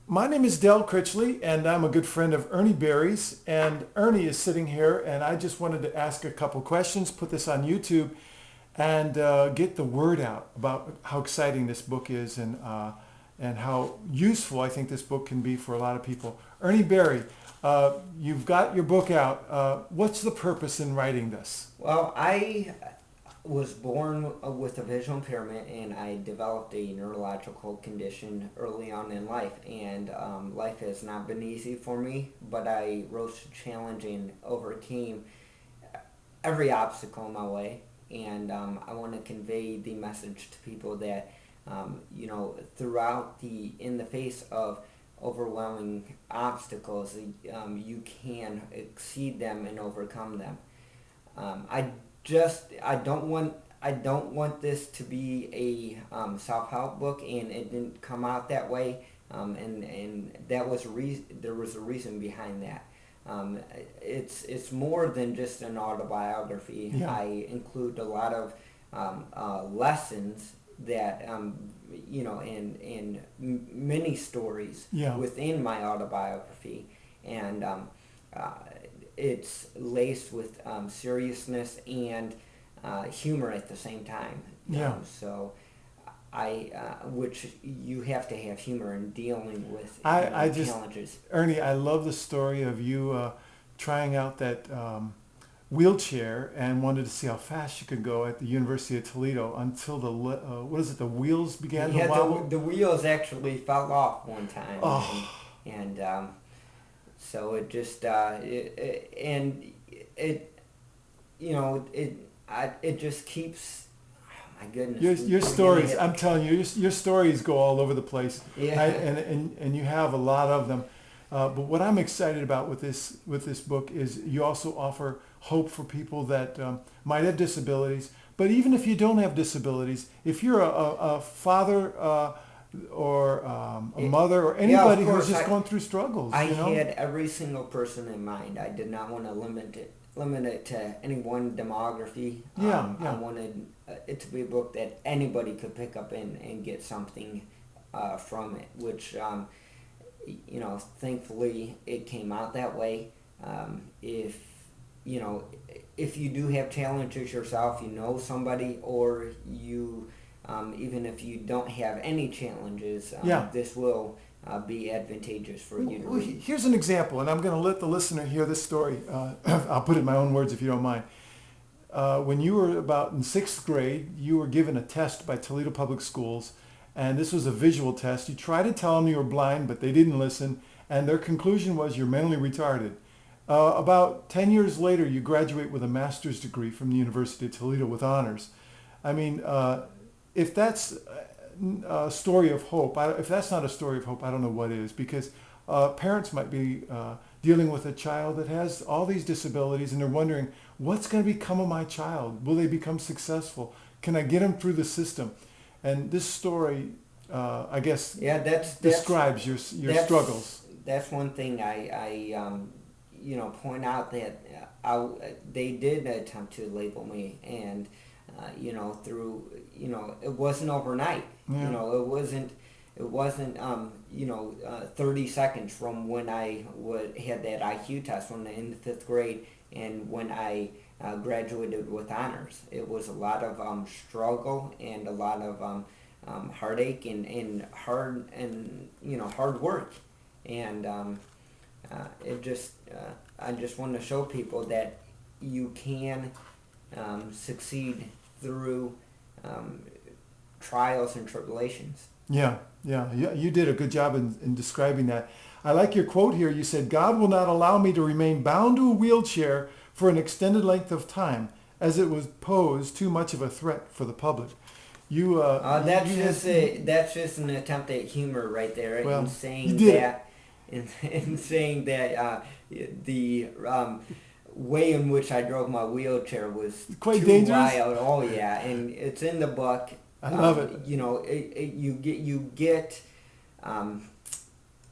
My name is Del Critchley, and I'm a good friend of Ernie Berry's. And Ernie is sitting here, and I just wanted to ask a couple questions, put this on YouTube, and get the word out about how exciting this book is and how useful I think this book can be for a lot of people. Ernie Berry, you've got your book out. What's the purpose in writing this? Well, I was born with a visual impairment, and I developed a neurological condition early on in life. And life has not been easy for me, but I rose to challenge and overcame every obstacle in my way. And I want to convey the message to people that throughout in the face of overwhelming obstacles, you can exceed them and overcome them. I don't want this to be a self-help book, and it didn't come out that way. And that was there was a reason behind that. It's more than just an autobiography. Yeah. I include a lot of lessons that and many stories Yeah. within my autobiography, and it's laced with seriousness and humor at the same time. Yeah. So which you have to have humor in dealing with I just, challenges. Ernie, I love the story of you trying out that wheelchair and wanted to see how fast you could go at the University of Toledo until the wheels began to Yeah, wobble? the wheels actually fell off one time, Oh, and so it just it just keeps. Oh my goodness, your we're gonna stories, hit- I'm telling you, your stories go all over the place. Yeah. And you have a lot of them. But what I'm excited about with this book is you also offer hope for people that might have disabilities. But even if you don't have disabilities, if you're a father or a mother or anybody of course, who's just going through struggles, I you know? had every single person in mind. I did not want to limit it to any one demography. Yeah, I yeah. wanted it to be a book that anybody could pick up and get something from it, which thankfully it came out that way. If you know, if you do have challenges yourself, you know somebody, or you, even if you don't have any challenges, Yeah. this will be advantageous for you to Well, read. here's an example, and I'm going to let the listener hear this story. I'll put it in my own words if you don't mind. When you were about in sixth grade, you were given a test by Toledo Public Schools, and this was a visual test. You tried to tell them you were blind, but they didn't listen, and their conclusion was you're mentally retarded. About 10 years later, you graduate with a master's degree from the University of Toledo with honors. I mean, if that's a story of hope, if that's not a story of hope, I don't know what is, because parents might be dealing with a child that has all these disabilities, and they're wondering, what's going to become of my child? Will they become successful? Can I get them through the system? And this story, I guess, Yeah, describes your struggles. That's one thing I point out that they did attempt to label me, and it wasn't overnight. Yeah. It wasn't 30 seconds from when I had that IQ test in the fifth grade and when I graduated with honors. It was a lot of struggle and a lot of heartache and hard work, and I just want to show people that you can succeed through trials and tribulations. Yeah, yeah, you did a good job in describing that. I like your quote here. You said, "God will not allow me to remain bound to a wheelchair for an extended length of time, as it would pose too much of a threat for the public." That's just an attempt at humor right there, Well, in you saying did that, in saying that the way in which I drove my wheelchair was Quite too dangerous? wild. Oh yeah, and it's in the book. I love it. You get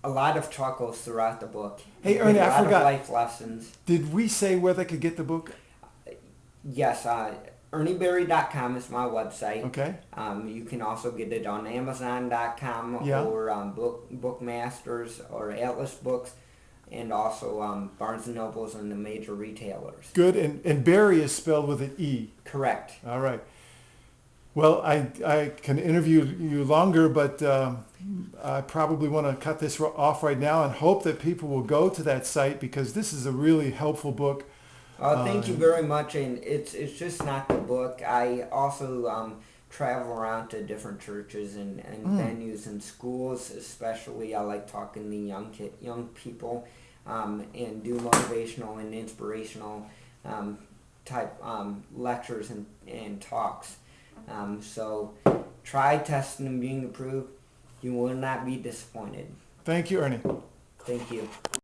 a lot of chuckles throughout the book. Hey, You Ernie, get a I lot forgot. of life lessons. Did we say where they could get the book? Yes, ErnieBerry.com is my website. Okay. You can also get it on Amazon.com Yeah. or Bookmasters or Atlas Books, and also Barnes and Nobles and the major retailers. Good. And Berry is spelled with an E. Correct. All right. Well, I can interview you longer, but I probably want to cut this off right now and hope that people will go to that site, because this is a really helpful book. Thank you very much, and it's just not the book. I also travel around to different churches and venues and schools, especially. I like talking to young people and do motivational and inspirational type lectures and talks. So try testing and being approved. You will not be disappointed. Thank you, Ernie. Thank you.